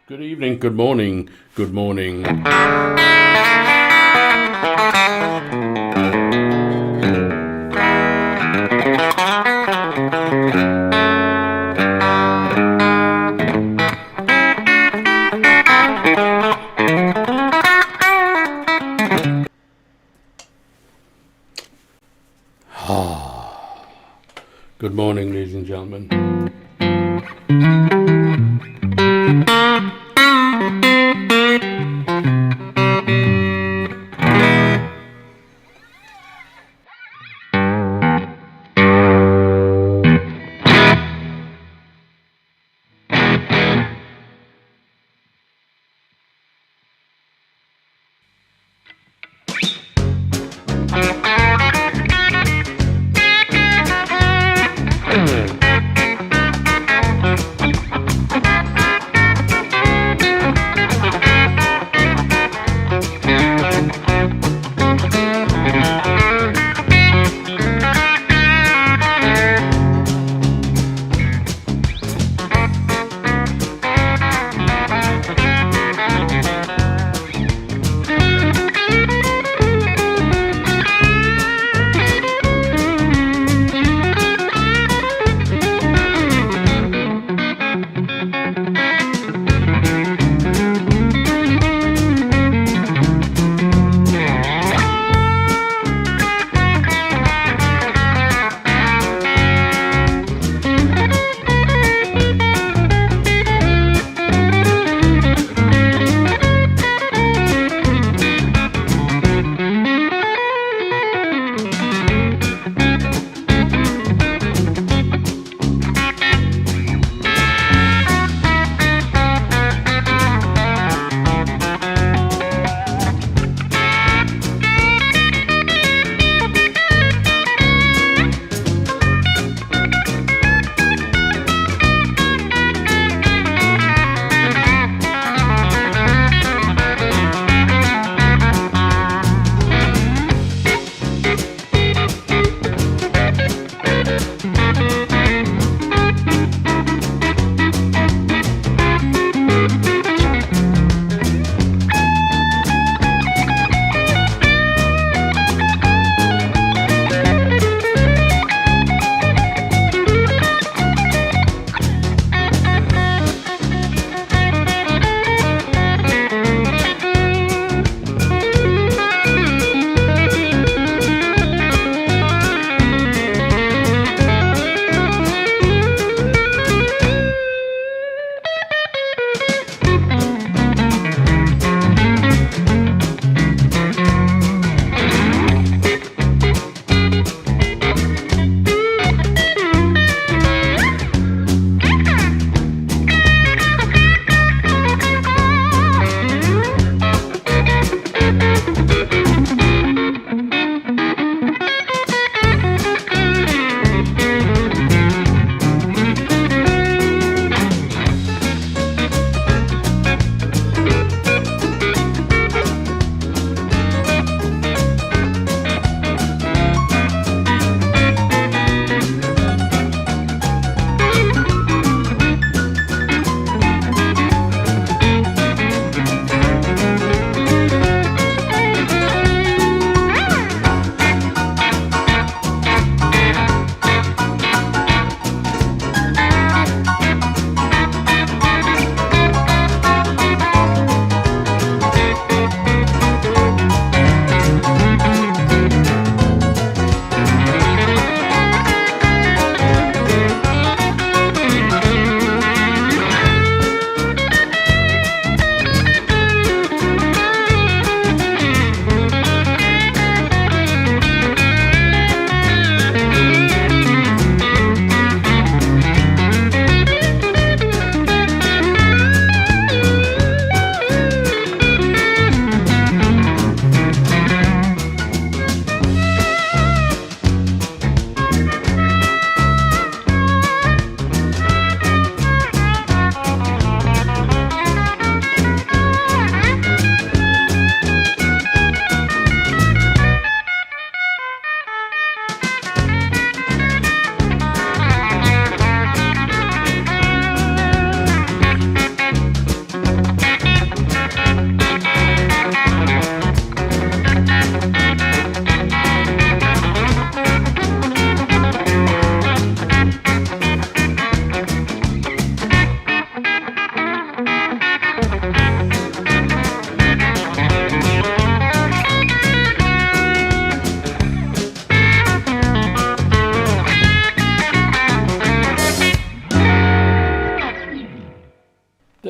Good evening, good morning, good morning. Good morning, ladies and gentlemen.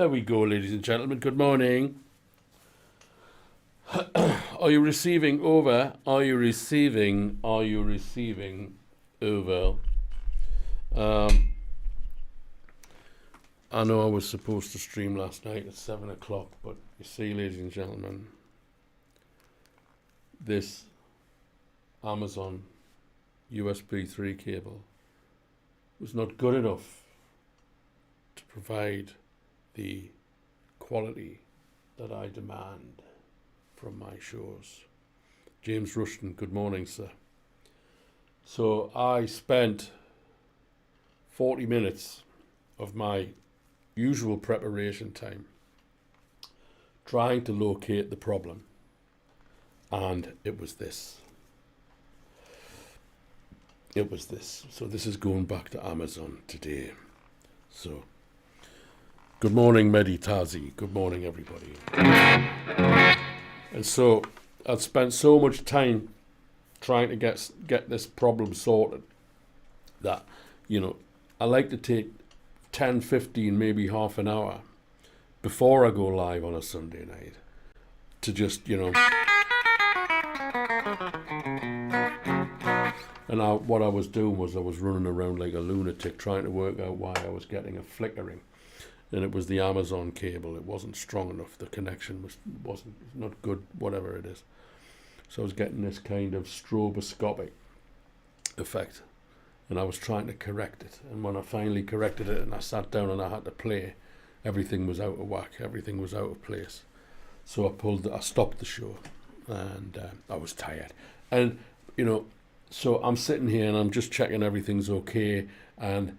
There we go, ladies and gentlemen. Good morning. Are you receiving over? Are you receiving? Are you receiving over? I know I was supposed to stream last night at 7 o'clock, but you see, ladies and gentlemen, this Amazon USB 3 cable was not good enough to provide the quality that I demand from my shows. James Rushton, good morning, sir. So I spent 40 minutes of my usual preparation time trying to locate the problem, and it was this. It was this. So this is going back to Amazon today. So good morning, Meditazi. Good morning, everybody. And so I'd spent so much time trying to get this problem sorted that, you know, I like to take 10, 15, maybe half an hour before I go live on a Sunday night to just, you know. And what I was doing was I was running around like a lunatic trying to work out why I was getting a flickering. And it was the Amazon cable. It wasn't strong enough. The connection wasn't not good, whatever it is. So I was getting this kind of stroboscopic effect. And I was trying to correct it. And when I finally corrected it and I sat down and I had to play, everything was out of whack. Everything was out of place. So I stopped the show. And I was tired. And, you know, so I'm sitting here and I'm just checking everything's okay. And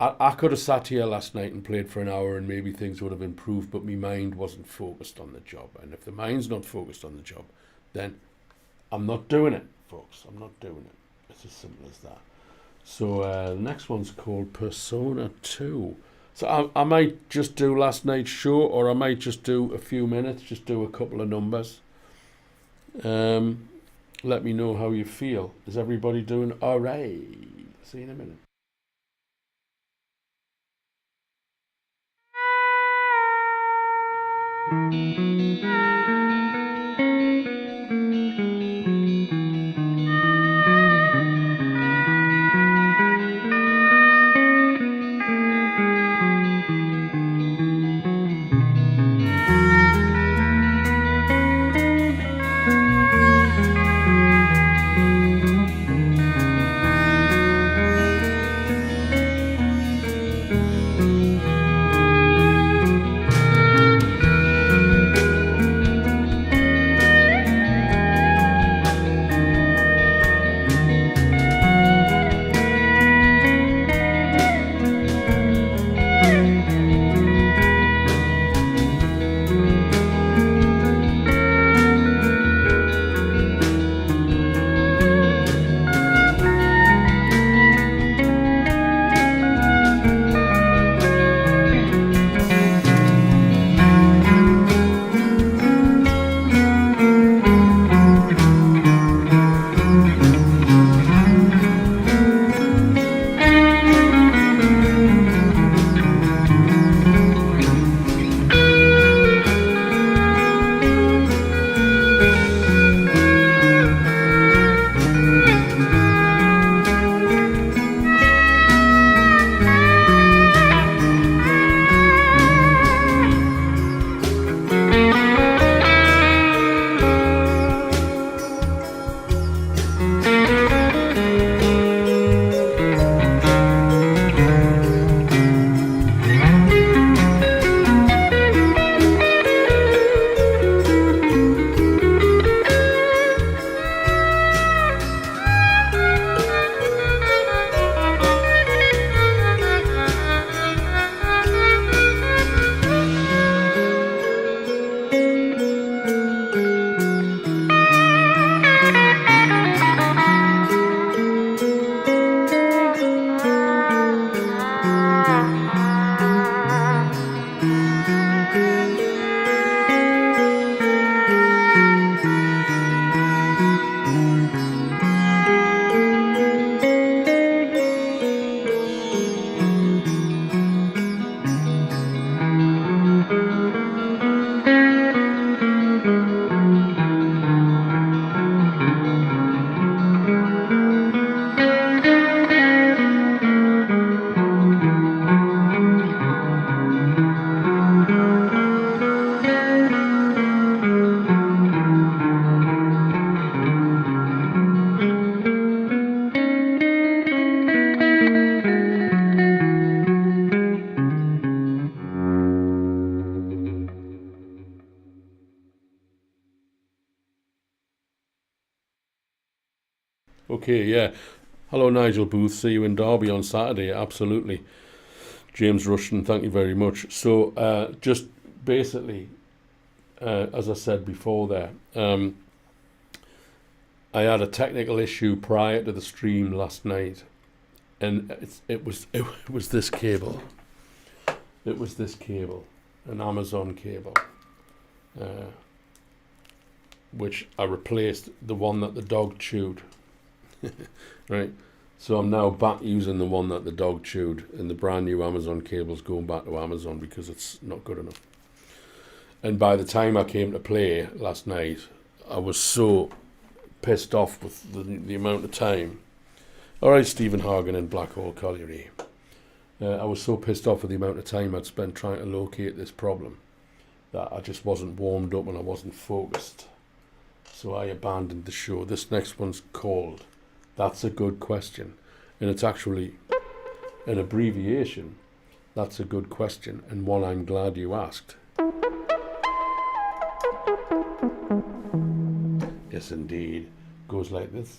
I could have sat here last night and played for an hour and maybe things would have improved, but my mind wasn't focused on the job. And if the mind's not focused on the job, then I'm not doing it, folks. I'm not doing it. It's as simple as that. So the next one's called Persona 2. So I might just do last night's show, or I might just do a few minutes, just do a couple of numbers. Let me know how you feel. Is everybody doing all right? See you in a minute. Okay, yeah. Hello, Nigel Booth. See you in Derby on Saturday. Absolutely. James Rushton, thank you very much. So, just basically, as I said before there, I had a technical issue prior to the stream last night, and it was this cable. It was this cable, an Amazon cable, which I replaced the one that the dog chewed. Right, so I'm now back using the one that the dog chewed, and the brand new Amazon cable's going back to Amazon because it's not good enough. And by the time I came to play last night, I was so pissed off with the amount of time. All right, Stephen Hagen in Blackhall Colliery. I was so pissed off with the amount of time I'd spent trying to locate this problem that I just wasn't warmed up and I wasn't focused. So I abandoned the show. This next one's called That's a Good Question. And it's actually an abbreviation. That's a good question, and one I'm glad you asked. Yes, indeed. Goes like this.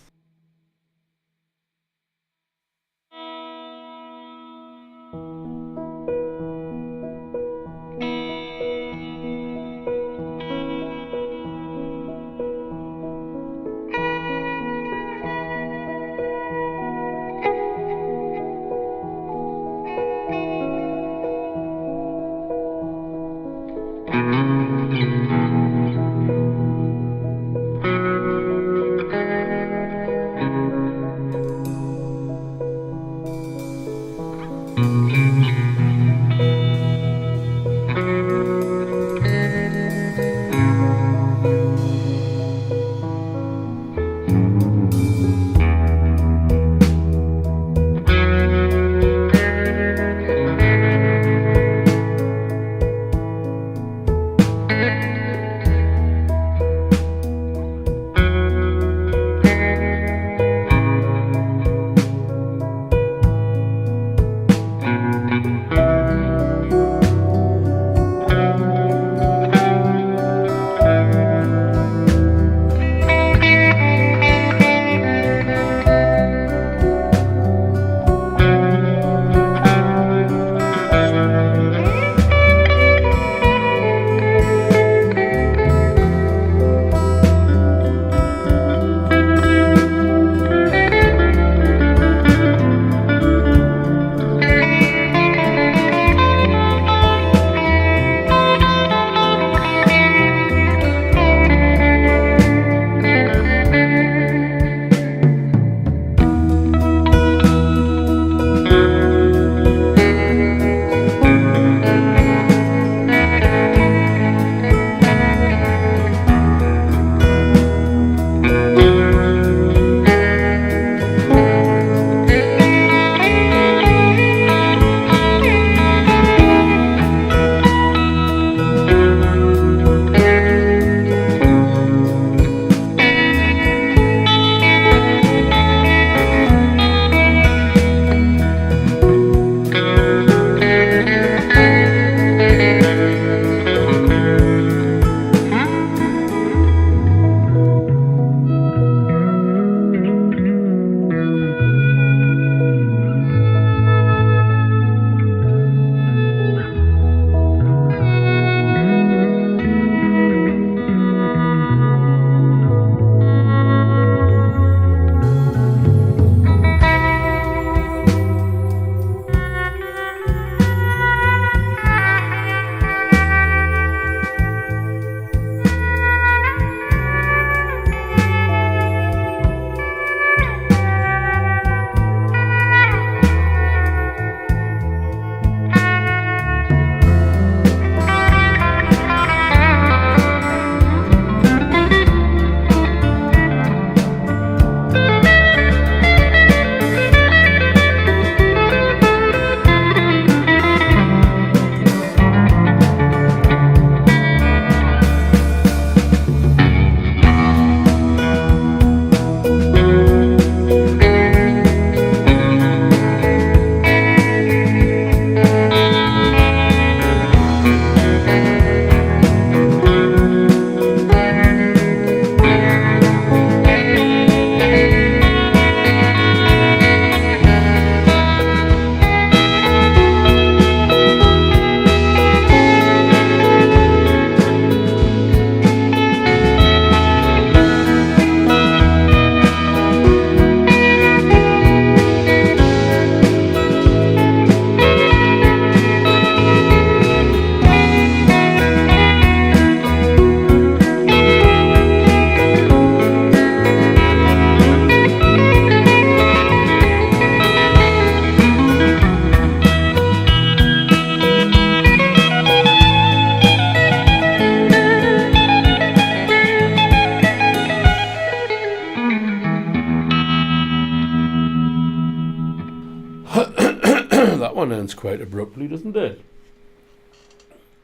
one ends quite abruptly, doesn't it?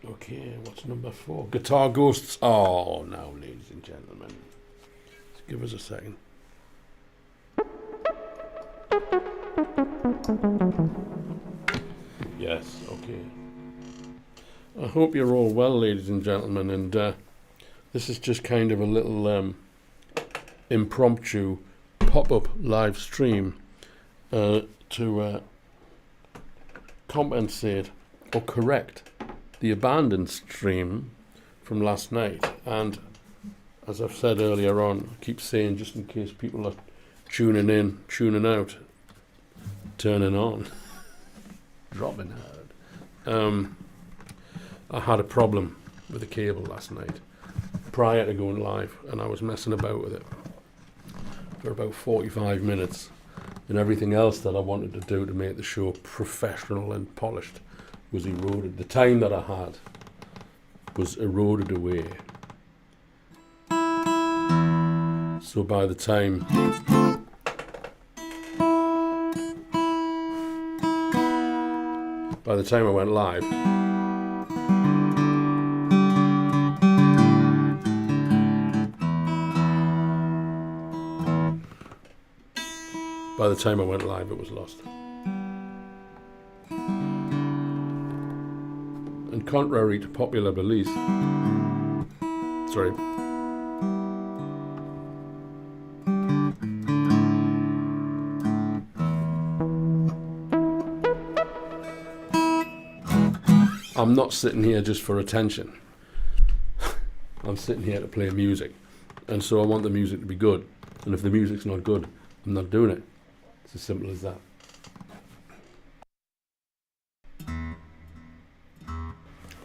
Okay, what's number 4? Guitar Ghosts. Oh, now, ladies and gentlemen. Just give us a second. Yes, okay. I hope you're all well, ladies and gentlemen, and this is just kind of a little impromptu pop-up live stream to compensate or correct the abandoned stream from last night. And as I've said earlier on, I keep saying, just in case people are tuning in, tuning out, turning on, dropping out. I had a problem with the cable last night prior to going live, and I was messing about with it for about 45 minutes, and everything else that I wanted to do to make the show professional and polished was eroded. The time that I had was eroded away. So by the time I went live, it was lost. And contrary to popular belief, sorry, I'm not sitting here just for attention. I'm sitting here to play music, and so I want the music to be good, and if the music's not good, I'm not doing it. It's as simple as that.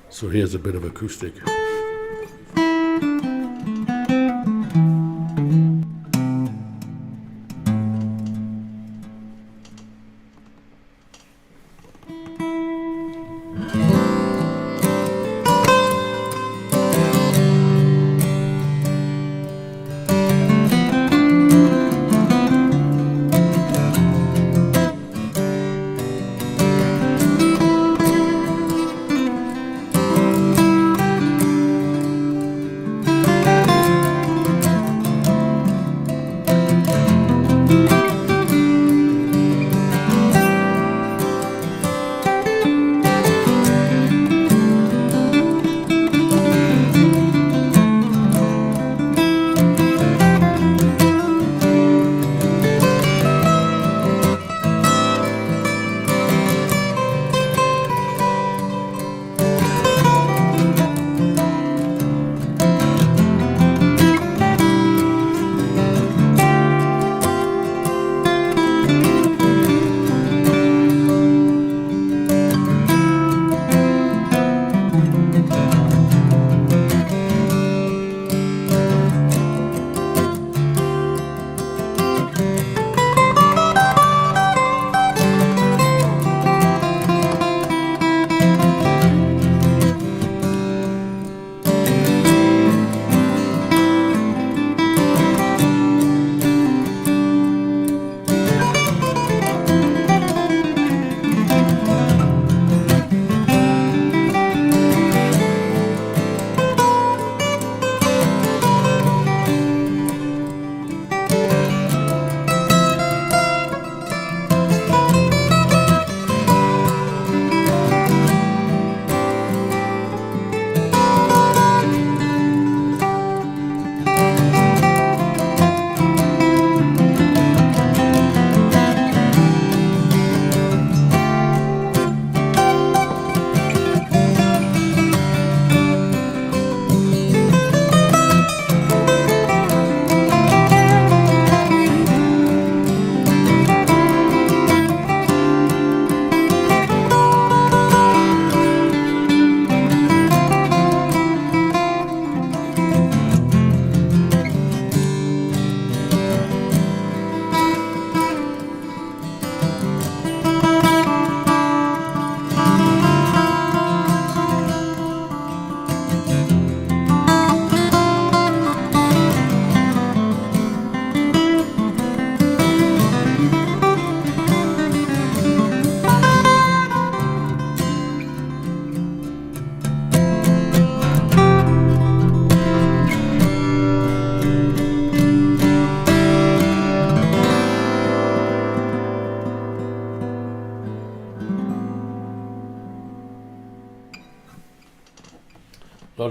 So here's a bit of acoustic.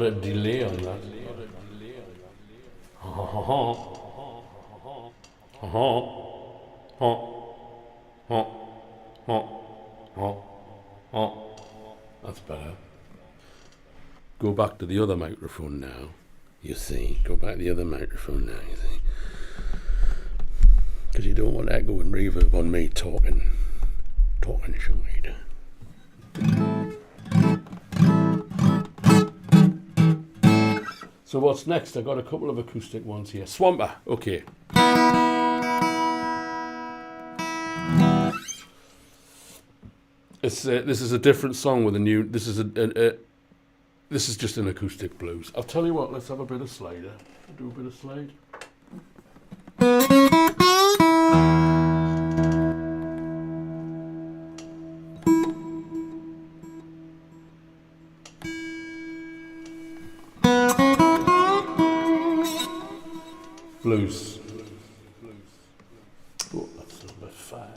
lot of delay on that. That's better. Go back to the other microphone now. You see, go back to the other microphone now, you see. Because you don't want echo and reverb on me talking shite. So what's next? I've got a couple of acoustic ones here. Swamper, okay. This is a different song with a new. This is just an acoustic blues. I'll tell you what. Let's have a bit of slider. Do a bit of slide. Blues. Oh, that's number 5.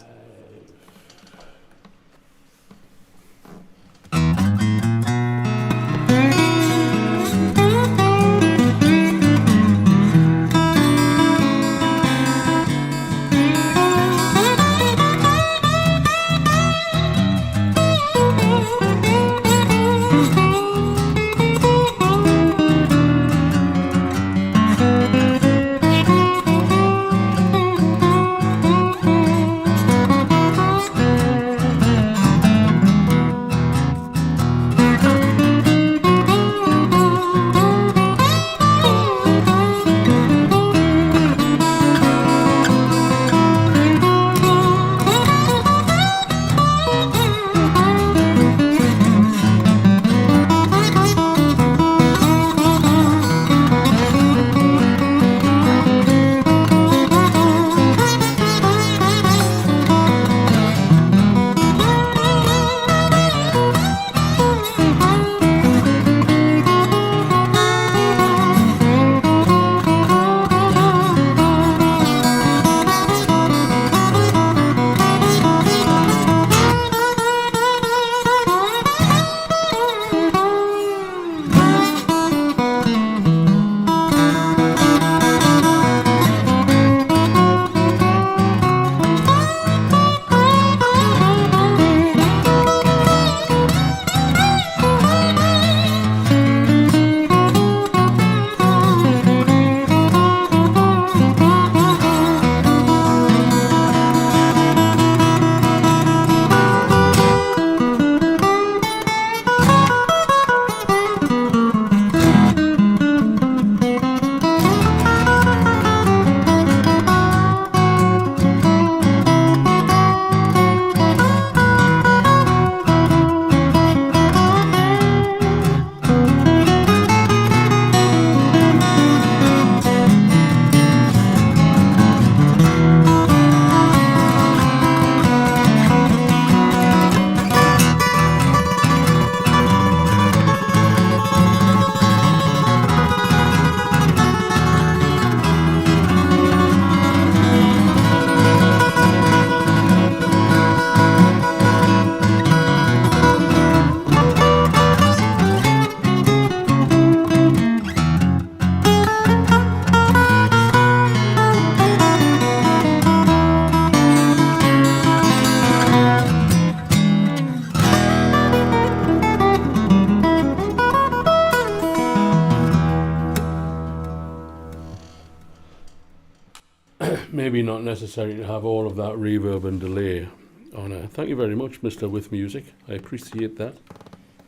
Maybe not necessary to have all of that reverb and delay on it. Thank you very much, Mr. With Music. I appreciate that.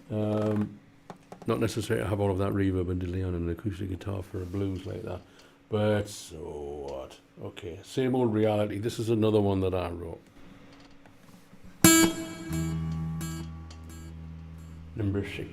Not necessary to have all of that reverb and delay on an acoustic guitar for a blues like that. But so what? Okay, same old reality. This is another one that I wrote. Number 6.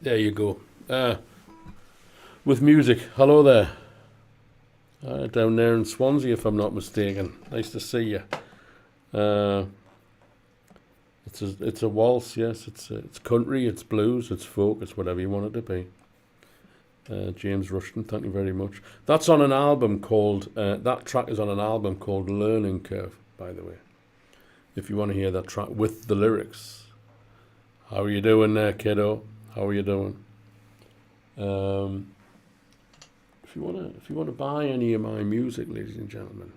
There you go. With music. Hello there. Down there in Swansea, if I'm not mistaken. Nice to see you. It's a waltz, yes. It's country, it's blues, it's folk, it's whatever you want it to be. James Rushton, thank you very much. That's on an album called, that track is on an album called Learning Curve, by the way. If you want to hear that track with the lyrics. How are you doing there, kiddo? How are you doing? If you want to buy any of my music, ladies and gentlemen,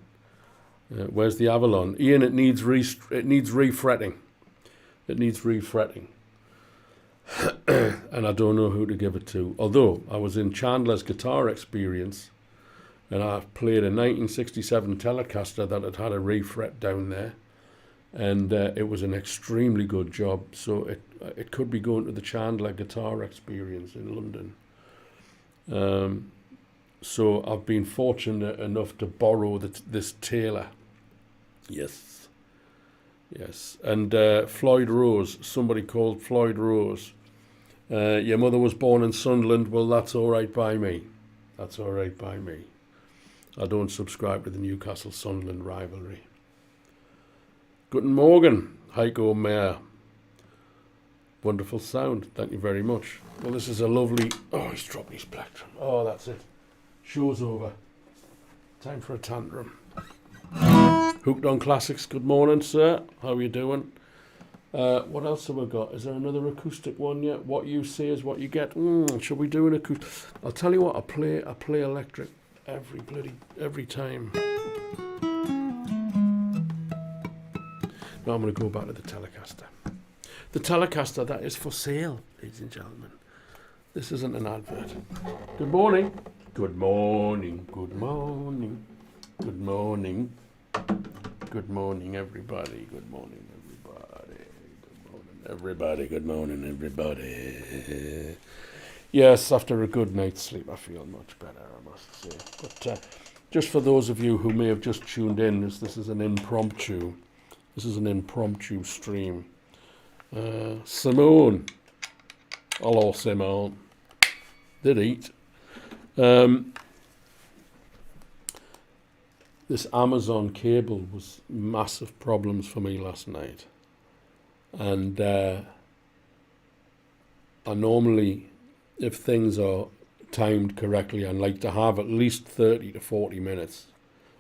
where's the Avalon? Ian, it needs refretting. It needs refretting. And I don't know who to give it to. Although I was in Chandler's Guitar Experience, and I played a 1967 Telecaster that had a refret down there, and it was an extremely good job. So it could be going to the Chandler Guitar Experience in London. So I've been fortunate enough to borrow this Taylor. Yes. And Floyd Rose, somebody called Floyd Rose. Your mother was born in Sunderland. Well, that's all right by me. That's all right by me. I don't subscribe to the Newcastle-Sunderland rivalry. Guten Morgen, Heiko Meyer. Wonderful sound. Thank you very much. Well, this is a lovely... Oh, he's dropped his plectrum. Oh, that's it. Show's over. Time for a tantrum. Hooked on Classics. Good morning, sir. How are you doing? What else have we got? Is there another acoustic one yet? What you see is what you get. Should we do an acoustic? I'll tell you what. I play electric every time. Now I'm going to go back to the Telecaster. The Telecaster that is for sale, ladies and gentlemen. This isn't an advert. Good morning. Good morning. Good morning. Good morning. Good morning, everybody. Good morning, everybody. Good morning, everybody. Good morning, everybody. Yes, after a good night's sleep, I feel much better, I must say. But just for those of you who may have just tuned in, this is an impromptu. This is an impromptu stream. Simone. Hello, Simone. Did eat. This Amazon cable was massive problems for me last night. And I normally, if things are timed correctly, I like to have at least 30 to 40 minutes,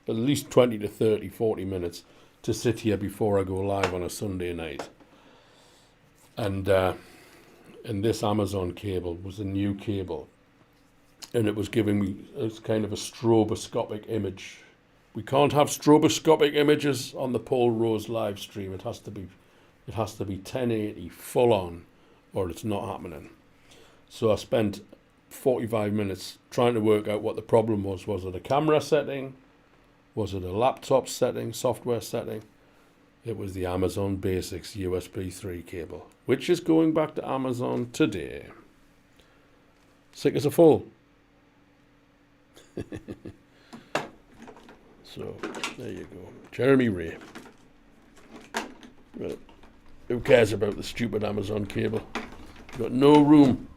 at least 20 to 30, 40 minutes to sit here before I go live on a Sunday night. And this Amazon cable was a new cable. And it was giving me kind of a stroboscopic image. We can't have stroboscopic images on the Paul Rose live stream. It has to be 1080 full on, or it's not happening. So I spent 45 minutes trying to work out what the problem was. Was it a camera setting? Was it a laptop setting, software setting? It was the Amazon Basics USB 3 cable, which is going back to Amazon today. Sick as a fool. So, there you go. Jeremy Ray. Well, who cares about the stupid Amazon cable? Got no room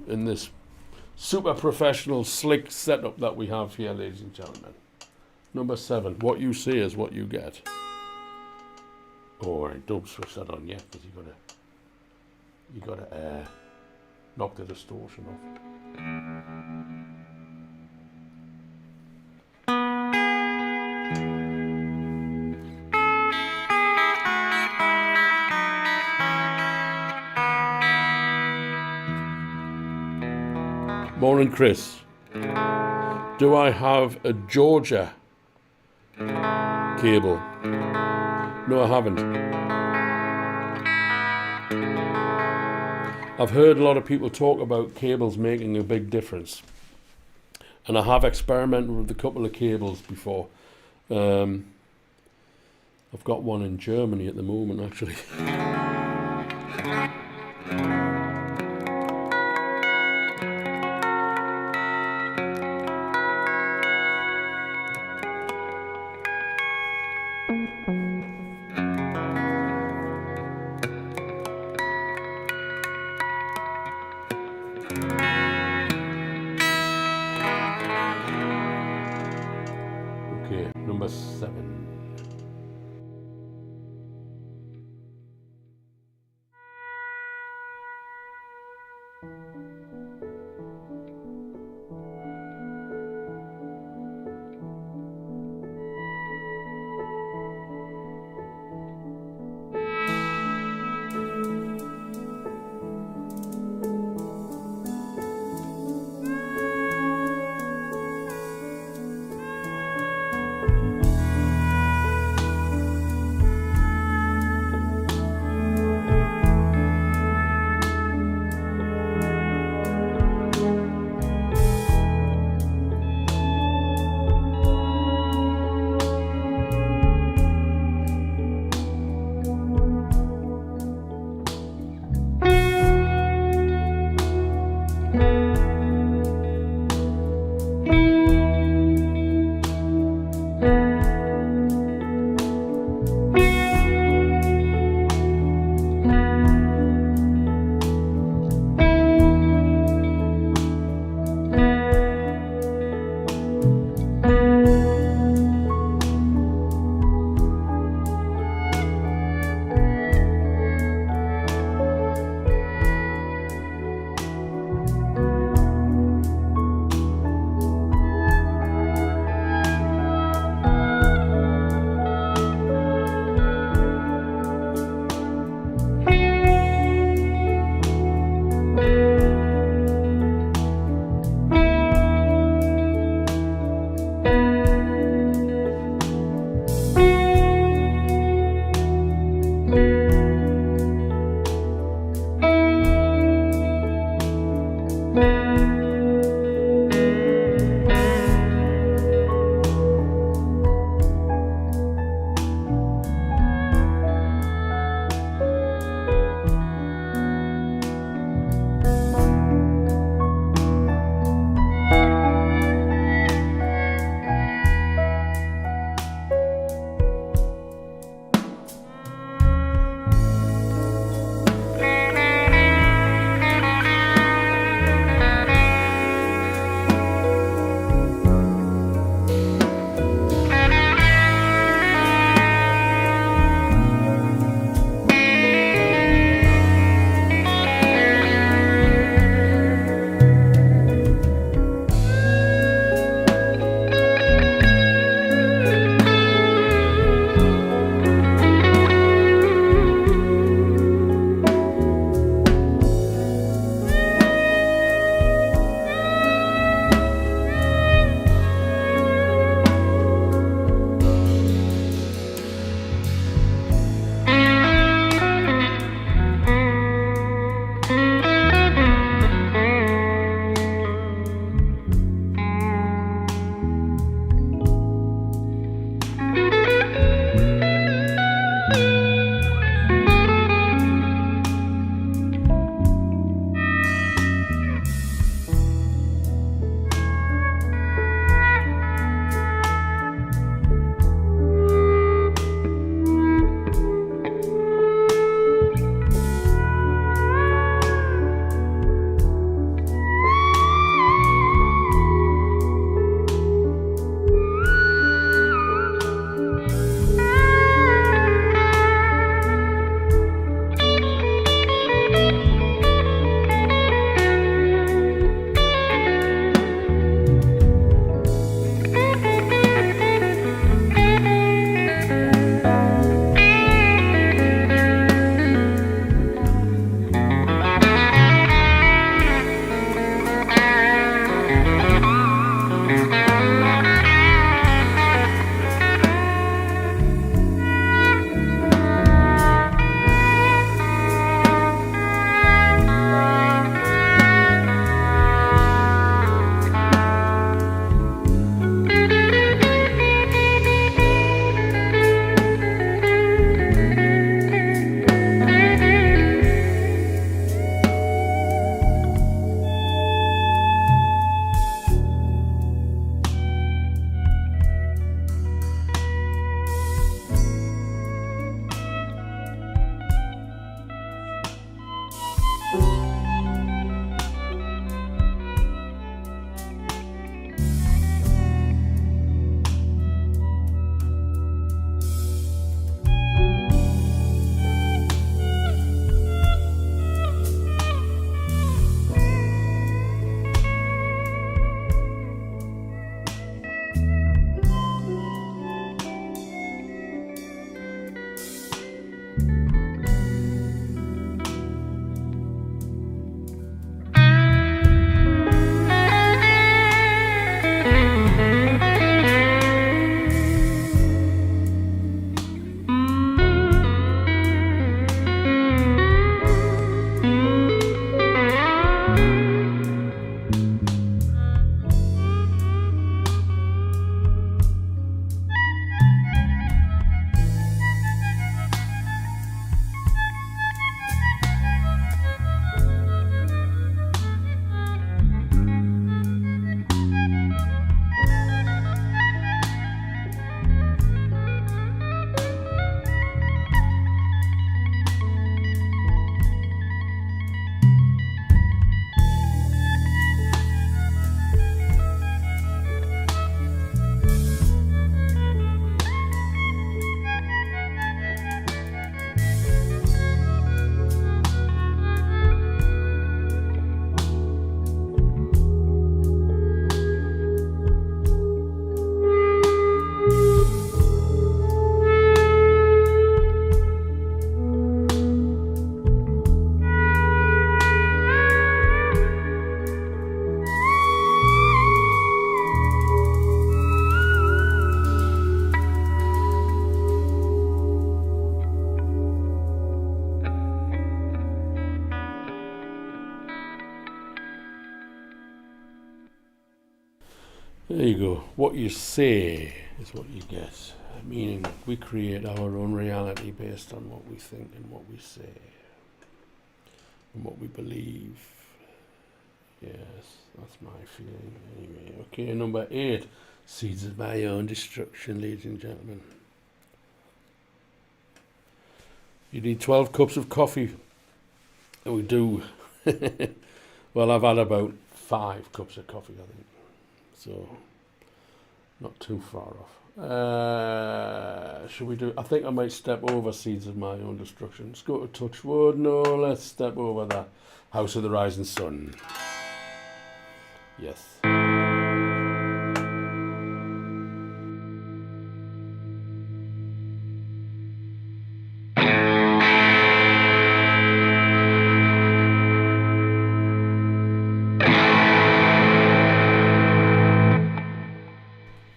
in this super professional, slick setup that we have here, ladies and gentlemen. Number 7. What you see is what you get. Oh, I don't switch that on yet, because you gotta knock the distortion off. Morning, Chris. Do I have a Georgia cable? No, I haven't. I've heard a lot of people talk about cables making a big difference. And I have experimented with a couple of cables before. I've got one in Germany at the moment, actually. Okay, number 7. There you go. What you say is what you get. Meaning we create our own reality based on what we think and what we say and what we believe. Yes, that's my feeling. Anyway, okay, number 8. Seeds of my own destruction, ladies and gentlemen. You need 12 cups of coffee. And we do. Well, I've had about 5 cups of coffee, I think. So, not too far off. Should we do? I think I might step over Seeds of My Own Destruction. Let's go to Touchwood. No, let's step over the House of the Rising Sun. Yes.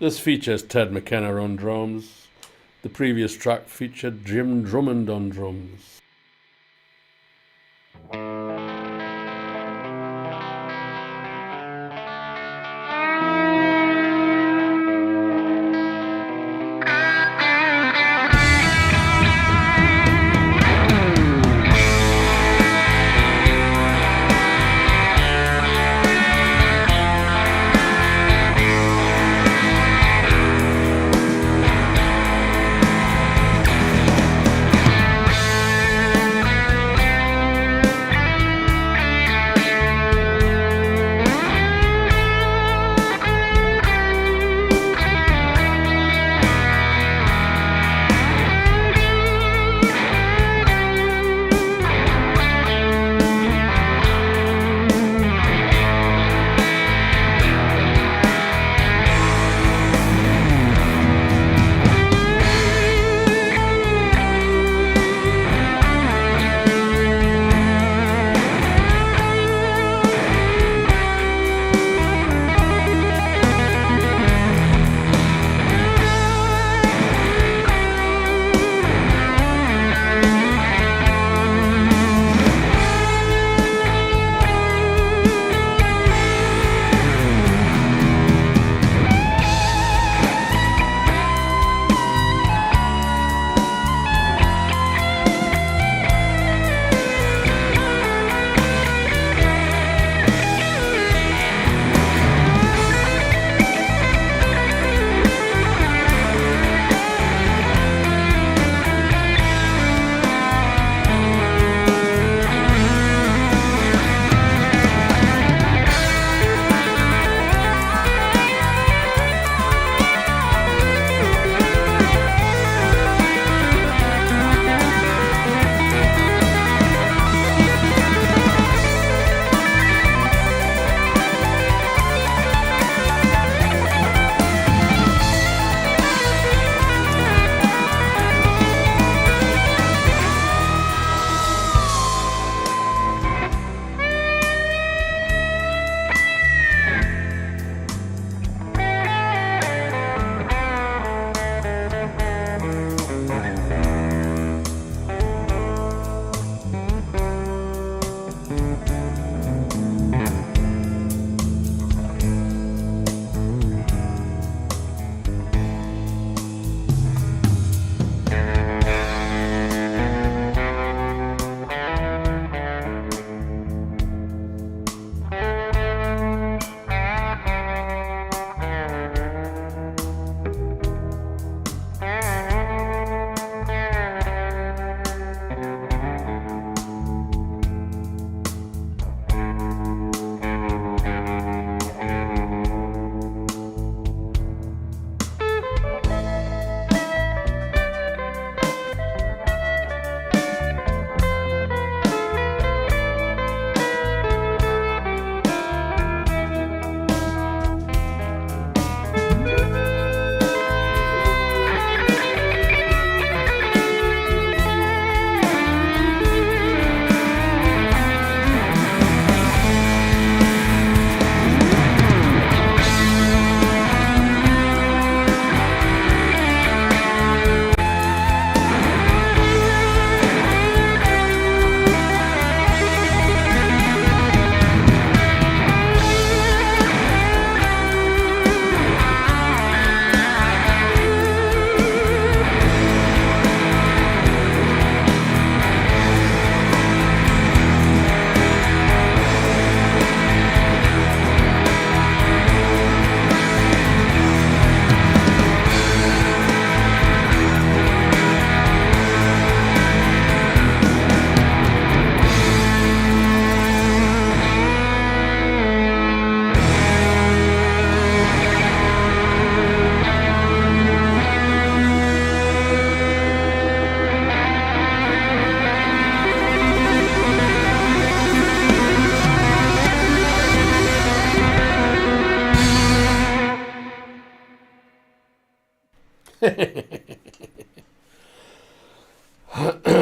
This features Ted McKenna on drums. The previous track featured Jim Drummond on drums.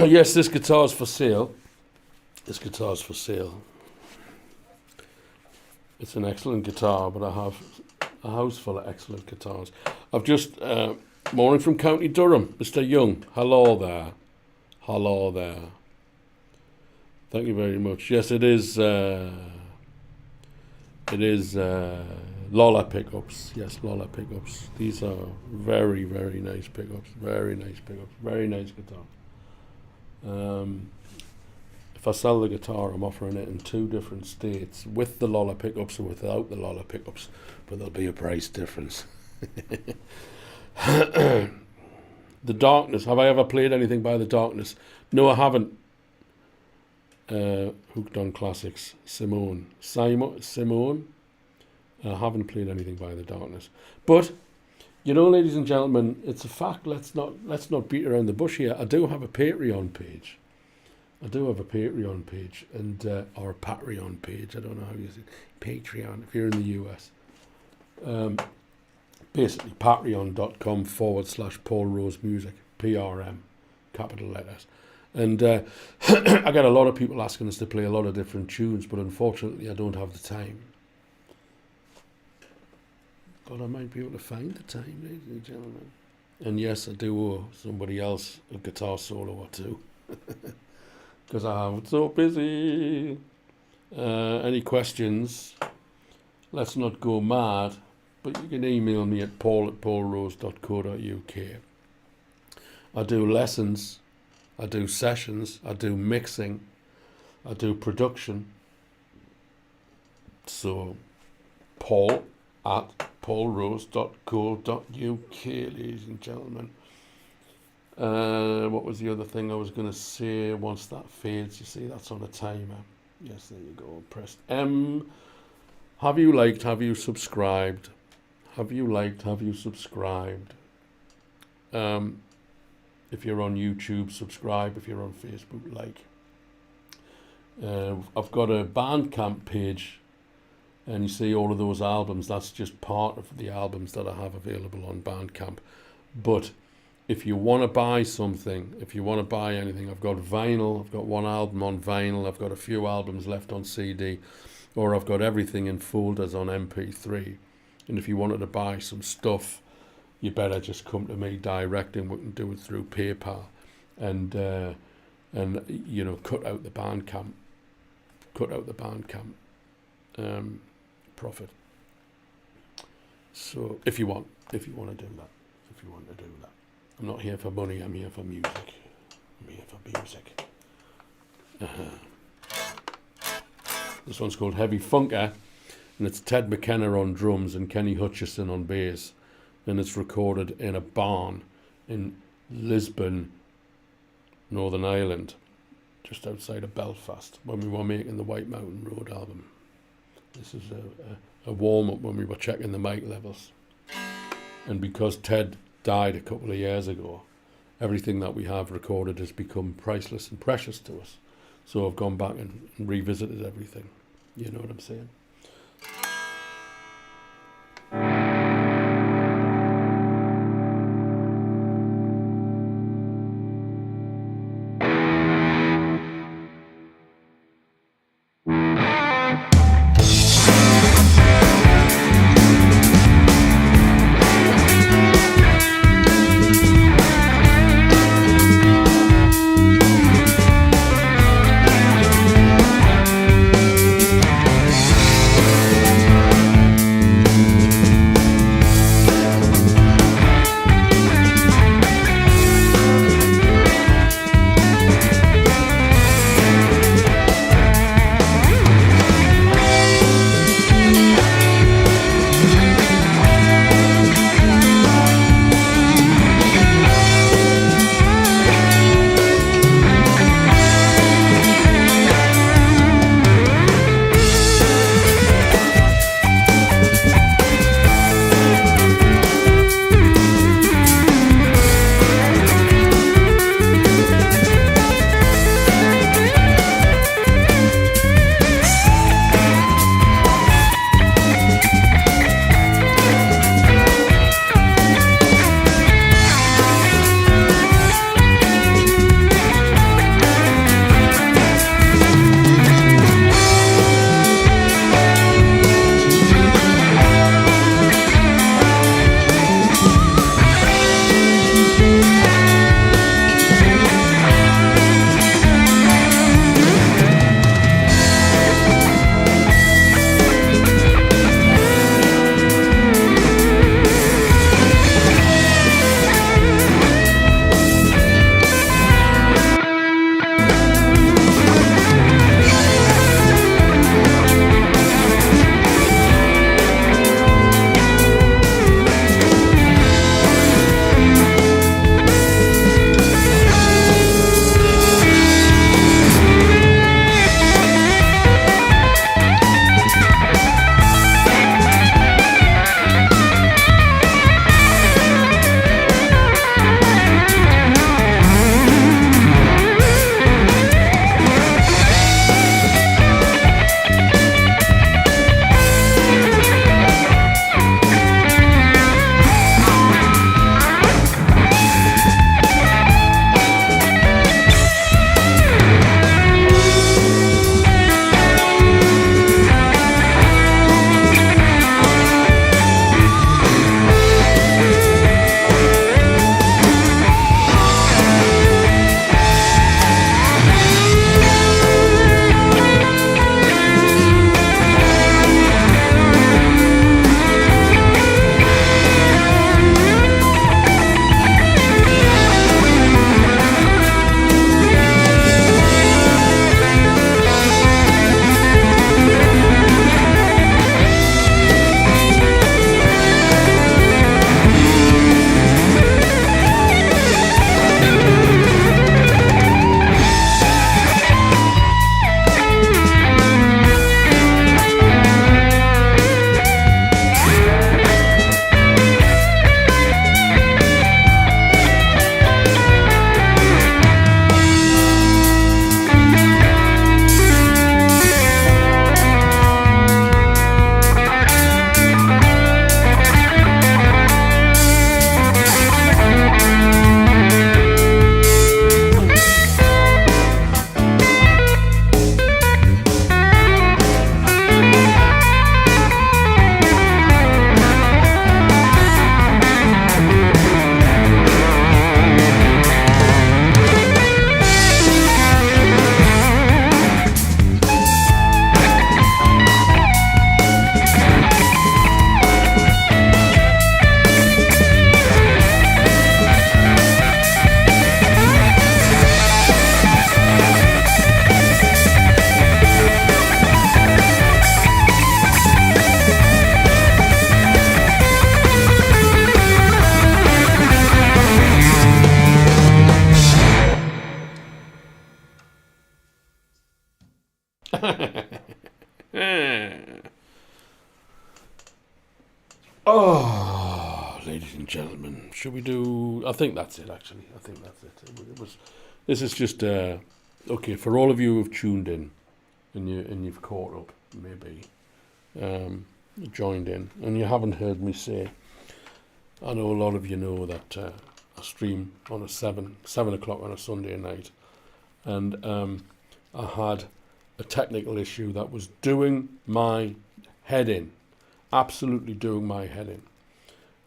Yes, this guitar's for sale. This guitar's for sale. It's an excellent guitar, but I have a house full of excellent guitars. I've just, morning from County Durham, Mr. Young. Hello there. Hello there. Thank you very much. Yes, it is Lollar pickups. Yes, Lollar pickups. These are very, very nice pickups. Very nice pickups. Very nice guitar. If I sell the guitar, I'm offering it in 2 different states, with the Lollar pickups and without the Lollar pickups, but there'll be a price difference. The Darkness. Have I ever played anything by The Darkness? No, I haven't. Hooked on Classics. Simone. I haven't played anything by The Darkness. But, you know, ladies and gentlemen, it's a fact. Let's not beat around the bush here. I do have a Patreon page. And or a Patreon page. I don't know how you say it. Patreon, if you're in the US. Basically, patreon.com/Paul Rose Music. PRM, capital letters. And I get a lot of people asking us to play a lot of different tunes, but unfortunately I don't have the time. But I might be able to find the time, ladies and gentlemen. And yes, I do owe somebody else a guitar solo or 2. Because I'm so busy. Any questions? Let's not go mad. But you can email me at paul@paulrose.co.uk. I do lessons. I do sessions. I do mixing. I do production. So, paul@paulrose.co.uk, ladies and gentlemen. What was the other thing I was going to say? Once that fades, you see, that's on a timer. Yes, there you go. Press M. Have you liked? Have you subscribed? Have you liked? Have you subscribed? If you're on YouTube, subscribe. If you're on Facebook, like. I've got a Bandcamp page, and you see all of those albums. That's just part of the albums that I have available on Bandcamp. But if you want to buy something, if you want to buy anything, I've got vinyl. I've got 1 album on vinyl. I've got a few albums left on CD, or I've got everything in folders on MP3. And if you wanted to buy some stuff, you better just come to me direct, and we can do it through PayPal, and you know, cut out the Bandcamp profit. So if you want to do that, I'm not here for money. I'm here for music. This one's called Heavy Funker, and it's Ted McKenna on drums and Kenny Hutchison on bass, and it's recorded in a barn in Lisbon, Northern Ireland, just outside of Belfast, when we were making the White Mountain Road album. This is a warm-up when we were checking the mic levels. And because Ted died a couple of years ago, everything that we have recorded has become priceless and precious to us. So I've gone back and revisited everything. You know what I'm saying? Oh, ladies and gentlemen, should we do? I think that's it. Actually, I think that's it. It was. This is just okay for all of you who've tuned in and you've caught up, maybe joined in, and you haven't heard me say. I know a lot of you know that I stream on a 7 o'clock on a Sunday night, and I had a technical issue that was doing my head in, absolutely doing my head in.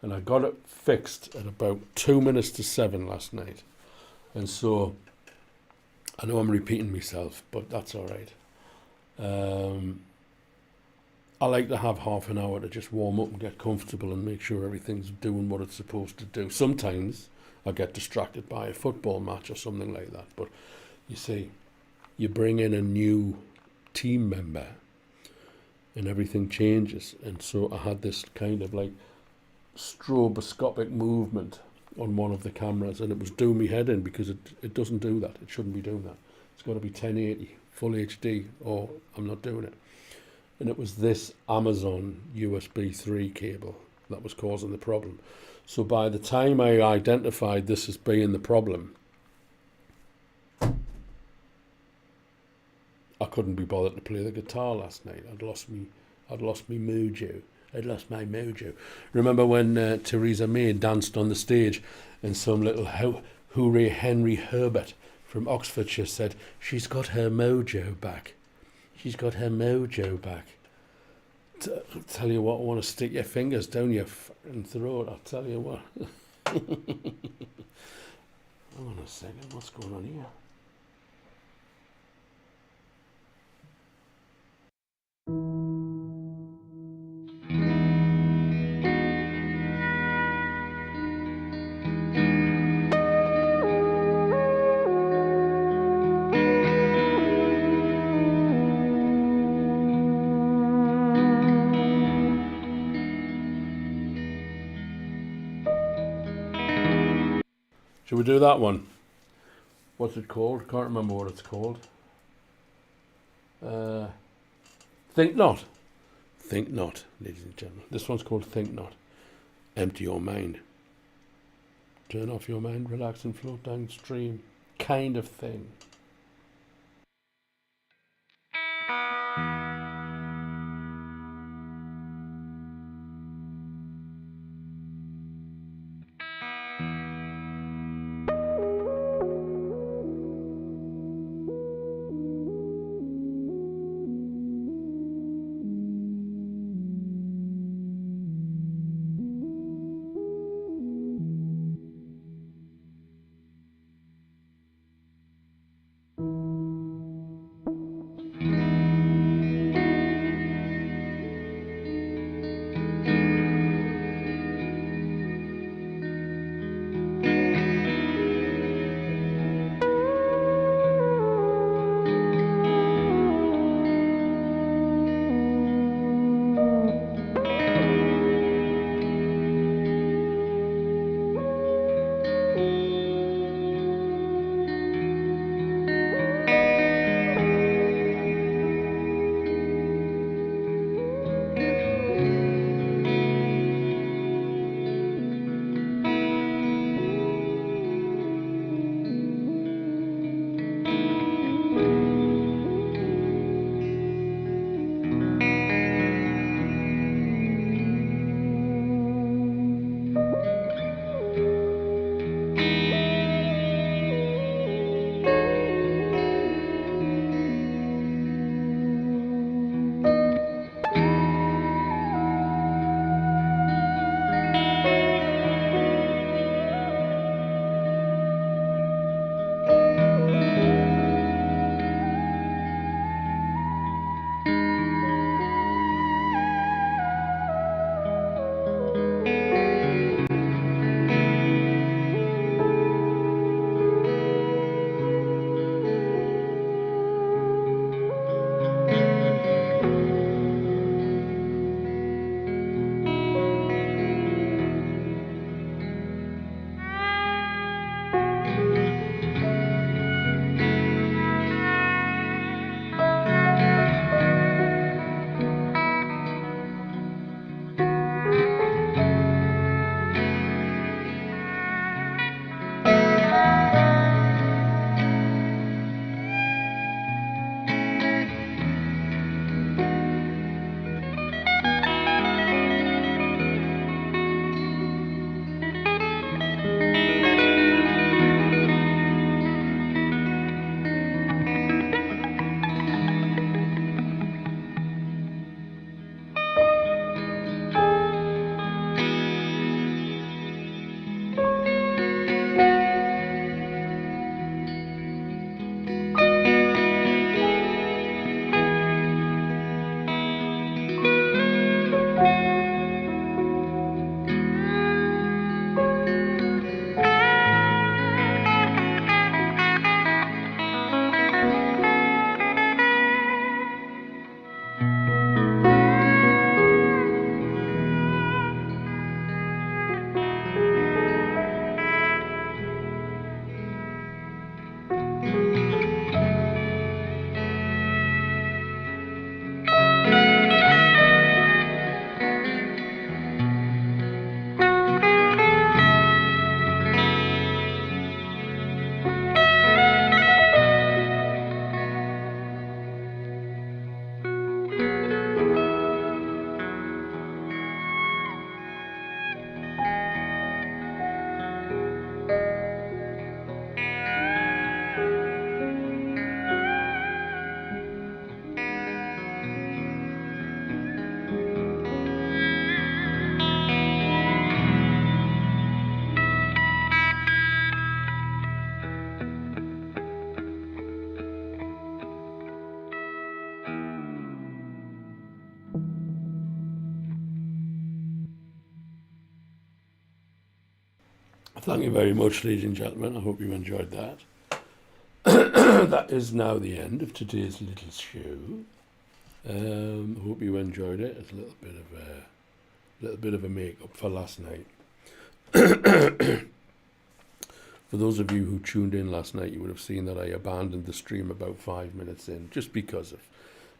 And I got it fixed at about 2 minutes to 7 last night. And so, I know I'm repeating myself, but that's all right. I like to have half an hour to just warm up and get comfortable and make sure everything's doing what it's supposed to do. Sometimes I get distracted by a football match or something like that. But you see, you bring in a new team member and everything changes. And so I had this kind of like stroboscopic movement on one of the cameras, and it was doing me head in because it doesn't do that. It shouldn't be doing that. It's got to be 1080 full HD or I'm not doing it. And it was this Amazon USB 3 cable that was causing the problem. So by the time I identified this as being the problem, I couldn't be bothered to play the guitar last night. I'd lost my mojo. I'd lost my mojo. Remember when Theresa May danced on the stage and some little hooray Henry Herbert from Oxfordshire said, "She's got her mojo back. She's got her mojo back." Tell you what, I want to stick your fingers down your fucking throat. I'll tell you what. Hold on a second. What's going on here? Should we do that one? What's it called? Can't remember what it's called. Think Not. Think Not, ladies and gentlemen. This one's called Think Not. Empty your mind. Turn off your mind, relax and float downstream. Kind of thing. Thank you very much, ladies and gentlemen. I hope you enjoyed that. That is now the end of today's little show. Hope you enjoyed it. It's a little bit of a make-up for last night. For those of you who tuned in last night, you would have seen that I abandoned the stream about 5 minutes in, just because of,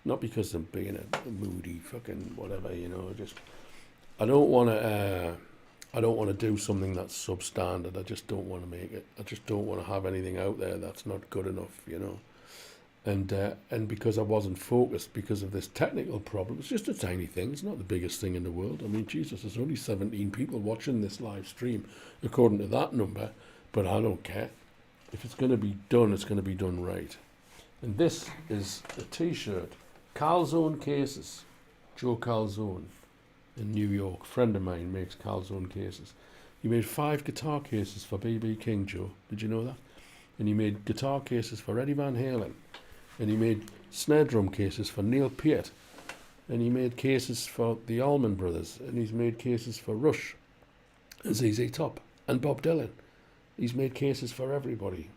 not because I'm being a moody fucking whatever, you know. Just I don't want to do something that's substandard. I just don't want to make it. I just don't want to have anything out there that's not good enough, you know. And because I wasn't focused because of this technical problem, it's just a tiny thing. It's not the biggest thing in the world. I mean, Jesus, there's only 17 people watching this live stream, according to that number. But I don't care. If it's going to be done, it's going to be done right. And this is a T-shirt. Calzone cases. Joe Calzone in New York. A friend of mine makes Calzone cases. He made 5 guitar cases for B.B. King, Joe. Did you know that? And he made guitar cases for Eddie Van Halen. And he made snare drum cases for Neil Peart. And he made cases for the Allman Brothers. And he's made cases for Rush and ZZ Top and Bob Dylan. He's made cases for everybody,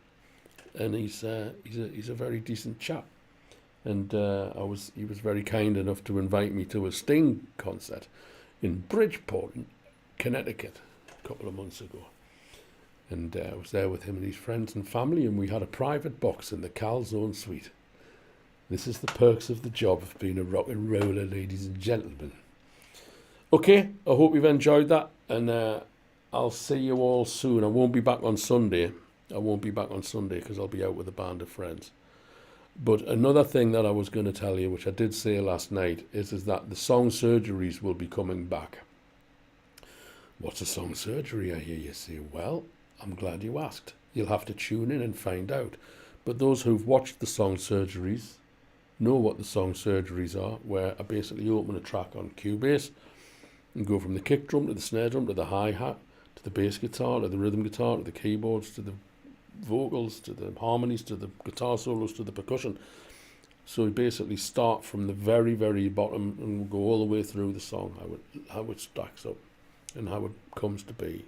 and he's a very decent chap. And he was very kind enough to invite me to a Sting concert in Bridgeport, Connecticut, a couple of months ago. And I was there with him and his friends and family, and we had a private box in the Calzone suite. This is the perks of the job of being a rock and roller, ladies and gentlemen. Okay, I hope you've enjoyed that, and I'll see you all soon. I won't be back on Sunday. Because I'll be out with a band of friends. But another thing that I was going to tell you, which I did say last night, is that the song surgeries will be coming back. What's a song surgery, I hear you say? Well, I'm glad you asked. You'll have to tune in and find out. But those who've watched the song surgeries know what the song surgeries are, where I basically open a track on Cabase and go from the kick drum to the snare drum to the hi-hat, to the bass guitar, to the rhythm guitar, to the keyboards, to the vocals, to the harmonies, to the guitar solos, to the percussion. So we basically start from the very, very bottom and go all the way through the song, how it stacks up and how it comes to be.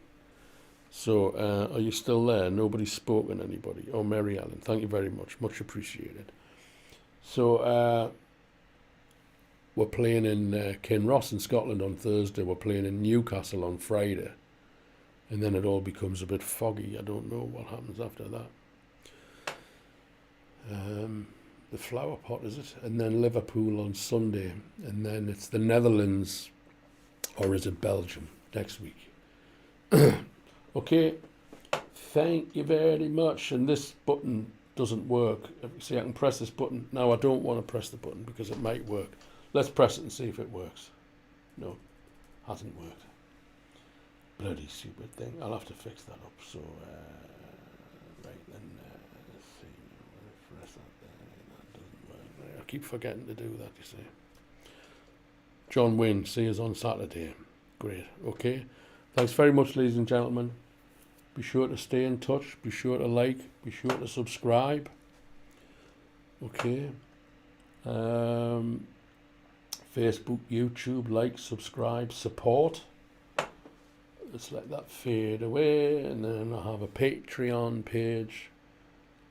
So are you still there? Nobody's spoken, anybody? Oh, Mary Ellen, thank you very much. Much appreciated. So we're playing in Kinross in Scotland on Thursday. We're playing in Newcastle on Friday. And then it all becomes a bit foggy. I don't know what happens after that. The Flower Pot, is it? And then Liverpool on Sunday. And then it's the Netherlands, or is it Belgium, next week. Okay, thank you very much. And this button doesn't work. See, I can press this button. Now I don't want to press the button because it might work. Let's press it and see if it works. No, hasn't worked. Bloody stupid thing. I'll have to fix that up. So, right then, let's see. Press that there. That doesn't work. Right, I keep forgetting to do that, you see. John Wayne, see us on Saturday. Great. Okay. Thanks very much, ladies and gentlemen. Be sure to stay in touch. Be sure to like. Be sure to subscribe. Okay. Facebook, YouTube, like, subscribe, support. Let's let that fade away, and then I have a Patreon page.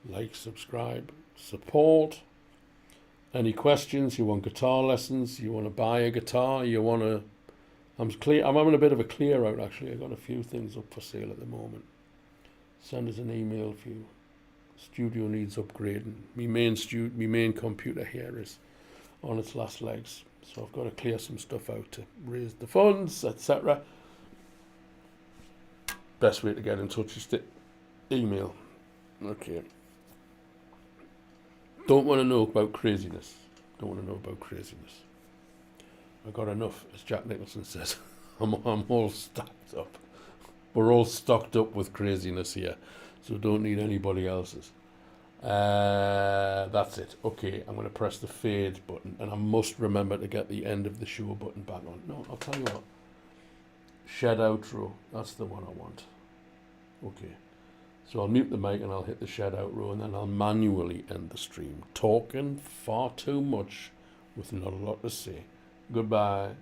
Like, subscribe, support. Any questions? You want guitar lessons? You want to buy a guitar? You want to... I'm having a bit of a clear out, actually. I've got a few things up for sale at the moment. Send us an email if you... Studio needs upgrading. My main computer here is on its last legs. So I've got to clear some stuff out to raise the funds, etc. Best way to get in touch is to email. Okay. Don't want to know about craziness. Don't want to know about craziness. I got enough, as Jack Nicholson says. I'm all stacked up. We're all stocked up with craziness here, so don't need anybody else's. That's it. Okay, I'm going to press the fade button, and I must remember to get the end of the show button back on. No, I'll tell you what. Shed outro. That's the one I want. Okay. So I'll mute the mic and I'll hit the shed outro, and then I'll manually end the stream. Talking far too much with not a lot to say. Goodbye.